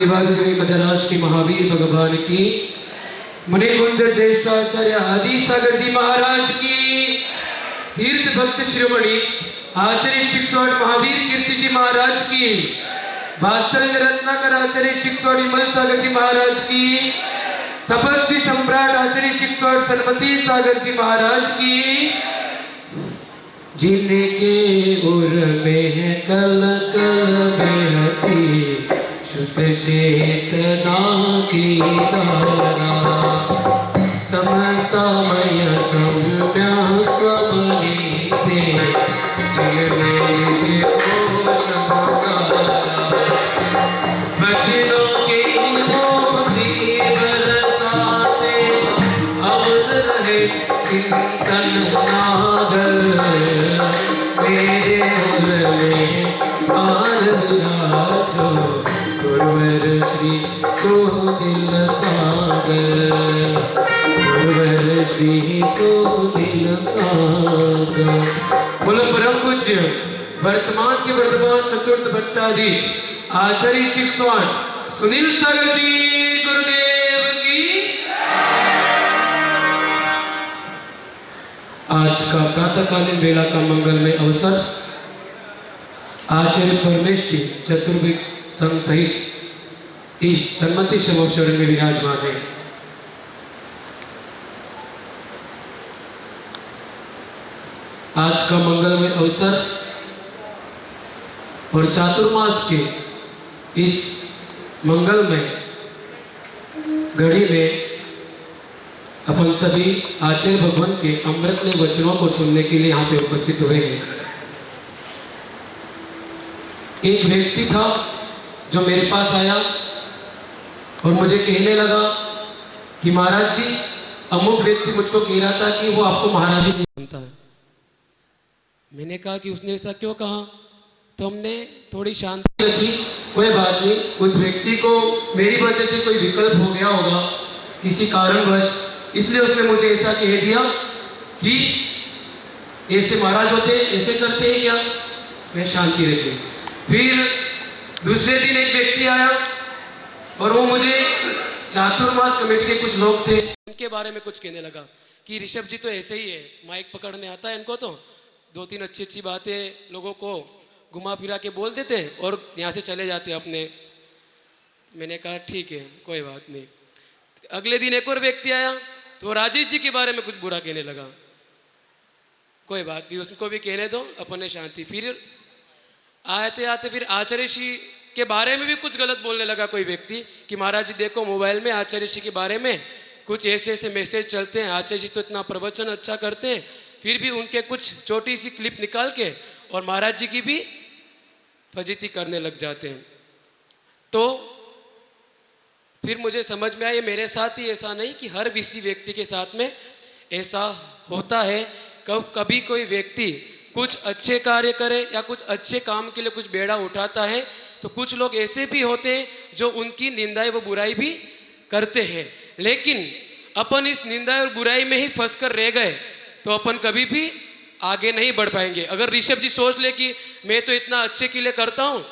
श्री महावीर भगवान की, मुनिकुंज ज्येष्ठाचार्य आदि सागर जी महाराज की, तीर्थ भक्त शिरोमणि आचार्य शिक्षण महावीर कीर्ति जी महाराज की, भास्कर रत्नाकर आचार्य शिक्षण विमल सागर जी महाराज की, तपस्वी सम्राट आचार्य शिक्षण सनपति सागर जी महाराज की, जिनके उर में कल कल बहती शुद्ध चेतना की धारा, समतामय सौम्या कमली से जगने को समकारा, वचनों के मोती बरसाते अमर रहे चिंतन नागर, मेरे उर में आराधो गुरुवर श्री सोदिल सागर, गुरुवर श्री सोदिल सागर। बोलो परम पूज्य वर्तमान के वर्तमान चतुर्थ भट्टाधीश आचार्य शिक्षण सुनील सागर जी गुरुदेव की। आज का प्रातःकालीन वेला का मंगलमय अवसर आचार्य परमेश की चतुर्विद संघ सहित इस सन्मति समोशरण में विराजमान है। आज का मंगलमय अवसर और चातुर्मास के इस मंगलमय घड़ी में अपन सभी आचार्य भगवान के अमृतमय वचनों को सुनने के लिए यहाँ पे उपस्थित हुए हैं। एक व्यक्ति था जो मेरे पास आया और मुझे कहने लगा कि महाराज जी, अमुक व्यक्ति मुझको कह रहा था कि वो आपको महाराज जी नहीं मानता है। मैंने कहा कि उसने ऐसा क्यों कहा, तो हमने थोड़ी शांति रखी। कोई बात नहीं, उस व्यक्ति को मेरी वजह से कोई विकल्प हो गया होगा किसी कारणवश, इसलिए उसने मुझे ऐसा कह दिया कि ऐसे महाराज होते ऐसे करते हैं क्या। मैं शांति रखी। फिर दूसरे दिन एक व्यक्ति आया और वो मुझे चातुर्मास कमेटी के कुछ लोग थे उनके बारे में कुछ कहने लगा कि ऋषभ जी तो ऐसे ही है, माइक पकड़ने आता है इनको, तो दो तीन अच्छी अच्छी बातें लोगों को घुमा फिरा के बोल देते हैं और यहाँ से चले जाते अपने। मैंने कहा ठीक है, कोई बात नहीं। अगले दिन एक और व्यक्ति आया तो राजेश जी के बारे में कुछ बुरा कहने लगा। कोई बात नहीं, उसको भी कहने दो, अपने शांति। फिर आते आते फिर आचार्य श्री के बारे में भी कुछ गलत बोलने लगा कोई व्यक्ति कि महाराज जी देखो मोबाइल में आचार्य श्री के बारे में कुछ ऐसे ऐसे मैसेज चलते हैं, आचार्य जी तो इतना प्रवचन अच्छा करते हैं, फिर भी उनके कुछ छोटी सी क्लिप निकाल के और महाराज जी की भी फजीती करने लग जाते हैं। तो फिर मुझे समझ में आया ये मेरे साथ ही ऐसा नहीं कि हर किसी व्यक्ति के साथ में ऐसा होता है। कभी कोई व्यक्ति कुछ अच्छे कार्य करे या कुछ अच्छे काम के लिए कुछ बेड़ा उठाता है, तो कुछ लोग ऐसे भी होते हैं जो उनकी निंदाई व बुराई भी करते हैं। लेकिन अपन इस निंदाई और बुराई में ही फंस कर रह गए तो अपन कभी भी आगे नहीं बढ़ पाएंगे। अगर ऋषभ जी सोच ले कि मैं तो इतना अच्छे के लिए करता हूँ,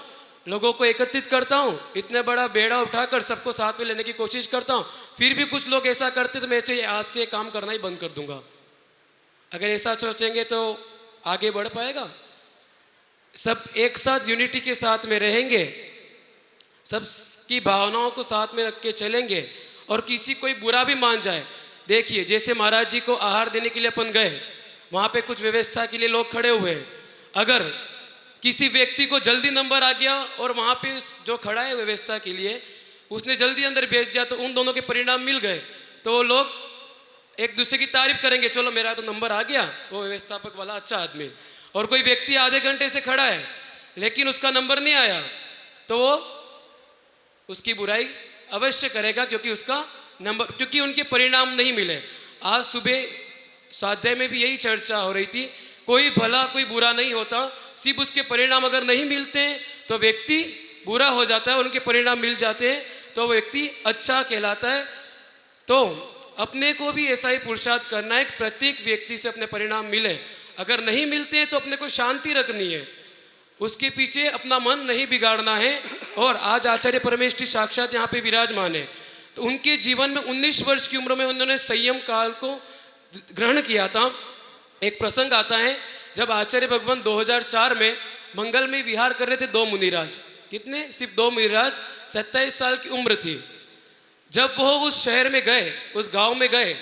लोगों को एकत्रित करता हूँ, इतने बड़ा बेड़ा उठाकर सबको साथ में लेने की कोशिश करता हूँ, फिर भी कुछ लोग ऐसा करते तो मैं चाहिए आज से काम करना ही बंद कर दूंगा। अगर ऐसा सोचेंगे तो आगे बढ़ पाएगा। सब एक साथ यूनिटी के साथ में रहेंगे, सब की भावनाओं को साथ में रख के चलेंगे और किसी कोई बुरा भी मान जाए। देखिए जैसे महाराज जी को आहार देने के लिए अपन गए, वहाँ पे कुछ व्यवस्था के लिए लोग खड़े हुए हैं। अगर किसी व्यक्ति को जल्दी नंबर आ गया और वहाँ पे जो खड़ा है व्यवस्था के लिए उसने जल्दी अंदर भेज दिया तो उन दोनों के परिणाम मिल गए, तो वो लोग एक दूसरे की तारीफ करेंगे, चलो मेरा तो नंबर आ गया, वो व्यवस्थापक वाला अच्छा आदमी। और कोई व्यक्ति आधे घंटे से खड़ा है लेकिन उसका नंबर नहीं आया तो वो उसकी बुराई अवश्य करेगा क्योंकि उसका नंबर, क्योंकि उनके परिणाम नहीं मिले। आज सुबह स्वाध्याय में भी यही चर्चा हो रही थी, कोई भला कोई बुरा नहीं होता, सिर्फ उसके परिणाम अगर नहीं मिलते हैं तो व्यक्ति बुरा हो जाता है, उनके परिणाम मिल जाते हैं तो व्यक्ति अच्छा कहलाता है। तो अपने को भी ऐसा ही पुरुषार्थ करना है कि प्रत्येक व्यक्ति से अपने परिणाम मिले। अगर नहीं मिलते हैं तो अपने को शांति रखनी है। उसके पीछे अपना मन नहीं बिगाड़ना है। और आज आचार्य परमेष्ठी साक्षात यहाँ पे विराजमान है। तो उनके जीवन में 19 वर्ष की उम्र में उन्होंने संयम काल को ग्रहण किया था। एक प्रसंग आता है जब आचार्य भगवान 2004 में मंगल में विहार कर रहे थे, 2 मुनिराज, कितने, सिर्फ 2 मुनिराज, 27 साल की उम्र थी। जब वो उस शहर में गए, उस गांव में गए,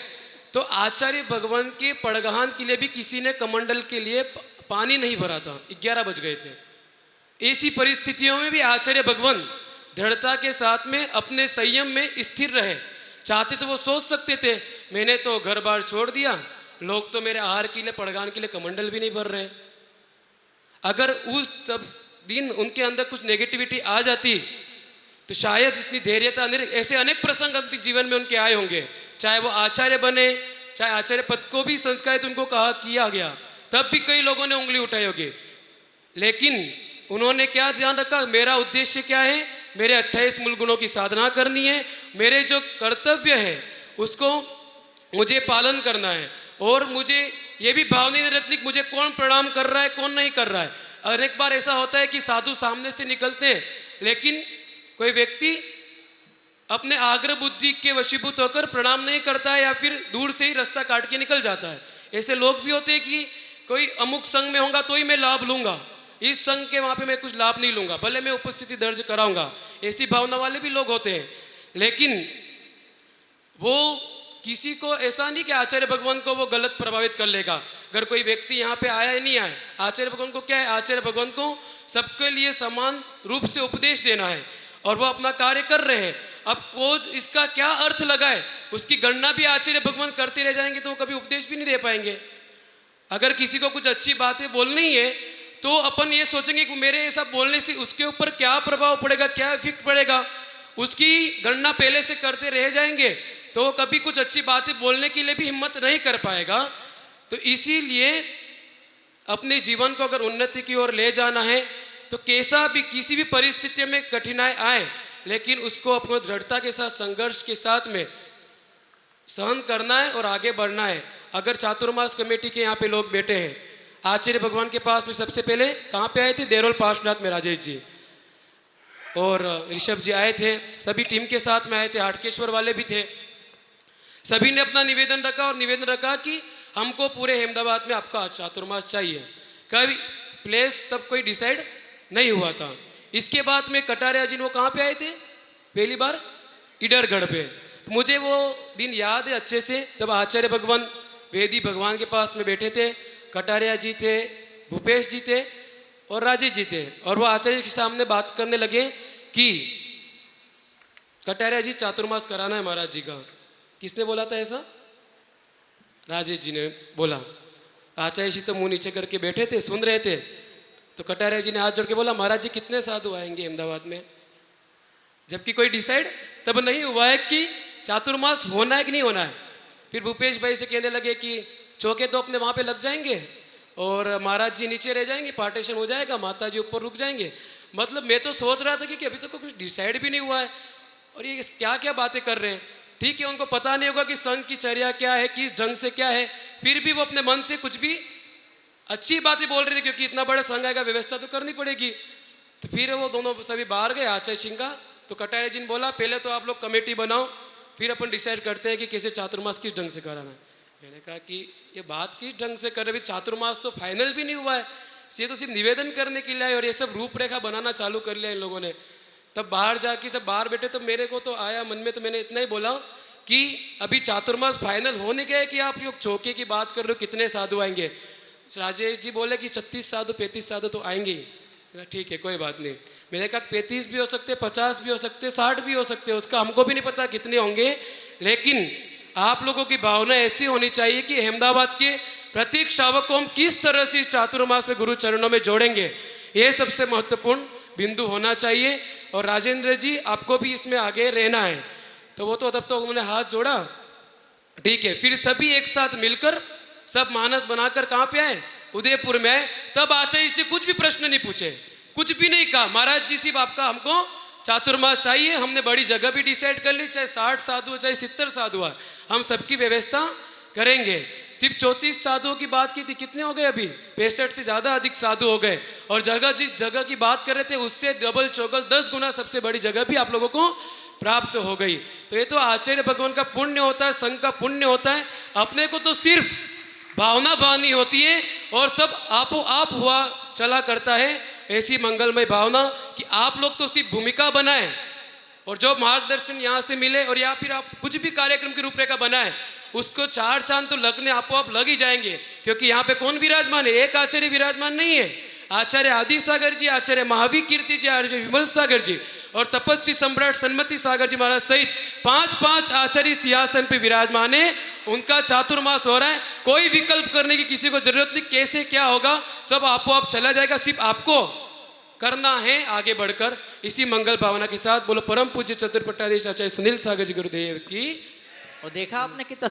तो आचार्य भगवान के पड़गहान के लिए भी किसी ने कमंडल के लिए पानी नहीं भरा था। 11 बज गए थे। ऐसी परिस्थितियों में भी आचार्य भगवान दृढ़ता के साथ में अपने संयम में स्थिर रहे। चाहते तो वो सोच सकते थे मैंने तो घर बार छोड़ दिया, लोग तो मेरे आहार के लिए, पड़गान के लिए कमंडल भी नहीं भर रहे। अगर उस तब दिन उनके अंदर कुछ नेगेटिविटी आ जाती तो शायद इतनी धैर्यता, ऐसे अनेक प्रसंग अपने जीवन में उनके आए होंगे। चाहे वो आचार्य बने, चाहे आचार्य पद को भी संस्कारित उनको कहा किया गया, तब भी कई लोगों ने उंगली उठाई होगी। लेकिन उन्होंने क्या ध्यान रखा, मेरा उद्देश्य क्या है, मेरे 28 मूल गुणों की साधना करनी है, मेरे जो कर्तव्य है उसको मुझे पालन करना है। और मुझे ये भी भाव नहीं रखनी कि मुझे कौन प्रणाम कर रहा है कौन नहीं कर रहा है। और एक बार ऐसा होता है कि साधु सामने से निकलते हैं, लेकिन कोई व्यक्ति अपने आग्रह बुद्धि के वशीभूत होकर प्रणाम नहीं करता है, या फिर दूर से ही रास्ता काट के निकल जाता है। ऐसे लोग भी होते हैं कि कोई अमुक संघ में होगा तो ही मैं लाभ लूंगा, इस संघ के वहाँ पे मैं कुछ लाभ नहीं लूंगा, भले मैं उपस्थिति दर्ज कराऊंगा। ऐसी भावना वाले भी लोग होते हैं। लेकिन वो किसी को ऐसा नहीं कि आचार्य भगवान को वो गलत प्रभावित कर लेगा। अगर कोई व्यक्ति यहाँ पे आया या नहीं आया, आचार्य भगवान को क्या है, आचार्य भगवान को सबके लिए समान रूप से उपदेश देना है और वो अपना कार्य कर रहे हैं। अब वो इसका क्या अर्थ लगाए, उसकी गणना भी आचार्य भगवान करते रह जाएंगे तो वो कभी उपदेश भी नहीं दे पाएंगे। अगर किसी को कुछ अच्छी बातें बोलनी है तो अपन ये सोचेंगे कि मेरे ऐसा बोलने से उसके ऊपर क्या प्रभाव पड़ेगा, क्या इफेक्ट पड़ेगा, उसकी गणना पहले से करते रह जाएंगे तो वो कभी कुछ अच्छी बातें बोलने के लिए भी हिम्मत नहीं कर पाएगा। तो इसीलिए अपने जीवन को अगर उन्नति की ओर ले जाना है तो कैसा भी, किसी भी परिस्थिति में कठिनाई आए, लेकिन उसको अपने दृढ़ता के साथ, संघर्ष के साथ में सहन करना है और आगे बढ़ना है। अगर चातुर्मास कमेटी के यहाँ पे लोग बैठे हैं, आचार्य भगवान के पास में सबसे पहले कहाँ पे आए थे, देरोल पार्श्वनाथ में राजेश जी और ऋषभ जी आए थे, सभी टीम के साथ में आए थे, हाटकेश्वर वाले भी थे। सभी ने अपना निवेदन रखा और निवेदन रखा कि हमको पूरे अहमदाबाद में आपका चातुर्मास चाहिए। कभी प्लेस तब कोई डिसाइड नहीं हुआ था। इसके बाद में कटारिया जी वो कहाँ पे आए थे, पहली बार इडरगढ़ पे। मुझे वो दिन याद है अच्छे से, जब आचार्य भगवान वेदी भगवान के पास में बैठे थे, कटारिया जी थे, भूपेश जी थे और राजेश जी थे, और वो आचार्य जी के सामने बात करने लगे कि कटारिया जी चातुर्मास कराना है महाराज जी का। किसने बोला था ऐसा, राजेश जी ने बोला। आचार्य जी तो मुंह नीचे करके बैठे थे, सुन रहे थे। तो कटारिया जी ने हाथ जोड़ के बोला, महाराज जी कितने साधु आएंगे अहमदाबाद में, जबकि कोई डिसाइड तब नहीं हुआ है कि चातुर्मास होना है कि नहीं होना है। फिर भूपेश भाई से कहने लगे कि चौके तो अपने वहाँ पे लग जाएंगे और महाराज जी नीचे रह जाएंगे, पार्टीशन हो जाएगा, माता जी ऊपर रुक जाएंगे। मतलब मैं तो सोच रहा था कि अभी तक तो कुछ डिसाइड भी नहीं हुआ है और ये क्या क्या बातें कर रहे हैं। ठीक है, उनको पता नहीं होगा कि संघ की चर्या क्या है, किस ढंग से क्या है, फिर भी वो अपने मन से कुछ भी अच्छी बातें बोल रहे थे, क्योंकि इतना बड़ा संघ आएगा, व्यवस्था तो करनी पड़ेगी। तो फिर वो दोनों सभी बाहर गए, आचार्य सिंह का। तो कटारिया जी ने बोला, पहले तो आप लोग कमेटी बनाओ, फिर अपन डिसाइड करते हैं कि कैसे चातुर्मास किस ढंग से कराना है। मैंने कहा कि ये बात किस ढंग से कर रहे, चातुर्मास तो फाइनल भी नहीं हुआ है, ये तो सिर्फ निवेदन करने के लिए आए और ये सब रूपरेखा बनाना चालू कर लिया इन लोगों ने। तब बाहर जाके सब बाहर बैठे तो मेरे को तो आया मन में, तो मैंने इतना ही बोला कि अभी चातुर्मास फाइनल होने गए कि आप लोग चौके की बात कर रहे हो, कितने साधु आएंगे। राजेश जी बोले कि 36 साधु 35 साधु तो आएंगे ही। ठीक है, कोई बात नहीं। मैंने कहा 35 भी हो सकते, 50 भी हो सकते, 60 भी हो सकते, उसका हमको भी नहीं पता कितने होंगे, लेकिन आप लोगों की भावना ऐसी होनी चाहिए कि अहमदाबाद के प्रत्येक श्रावक को हम किस तरह से चातुर्मास में गुरु चरणों में जोड़ेंगे, ये सबसे महत्वपूर्ण बिंदु होना चाहिए। और राजेंद्र जी आपको भी इसमें आगे रहना है। तो वो तो तब तो उन्होंने हाथ जोड़ा, ठीक है। फिर सभी एक साथ मिलकर सब मानस बनाकर कहाँ पे आए, उदयपुर में आए। तब आचार्य से कुछ भी प्रश्न नहीं पूछे, कुछ भी नहीं कहा, महाराज जी सिर्फ आपका हमको चातुर्मास चाहिए, हमने बड़ी जगह भी डिसाइड कर ली, चाहे 60 साधु हो चाहे 70 साधु हो, हम सबकी व्यवस्था करेंगे। सिर्फ 34 साधुओं की बात की थी, कितने हो गए अभी? 65 से ज़्यादा अधिक साधु हो गए। और जगह, जिस जगह की बात कर रहे थे उससे डबल चौगल 10 गुना सबसे बड़ी जगह भी आप लोगों को प्राप्त हो गई। तो ये तो आचार्य भगवान का पुण्य होता है, संघ का पुण्य होता है। अपने को तो सिर्फ भावना बानी होती है और सब आपो आप हुआ चला करता है। ऐसी मंगलमय भावना कि आप लोग तो सिर्फ भूमिका बनाए और जो मार्गदर्शन यहाँ से मिले, और या फिर आप कुछ भी कार्यक्रम की रूपरेखा बनाए, उसको 4 चांद तो लगने आपो आप लग ही जाएंगे। क्योंकि यहाँ पे कौन विराजमान है? एक आचार्य विराजमान नहीं है। आचार्य आदि सागर जी, आचार्य महावीर कीर्ति जी, आचार्य विमल सागर जी और तपस्वी सम्राट सन्मति सागर जी महाराज सहित 5 आचार्य सिंहासन पे विराजमान है। उनका चातुर्मास हो रहा है। कोई विकल्प करने की किसी को जरूरत नहीं। कैसे क्या होगा सब आपो आप चला जाएगा। सिर्फ आपको करना है आगे बढ़कर। इसी मंगल भावना के साथ बोलो परम पूज्य चतुर्पट्टाधीश आचार्य सुनील सागर जी गुरुदेव की। और देखा आपने कितना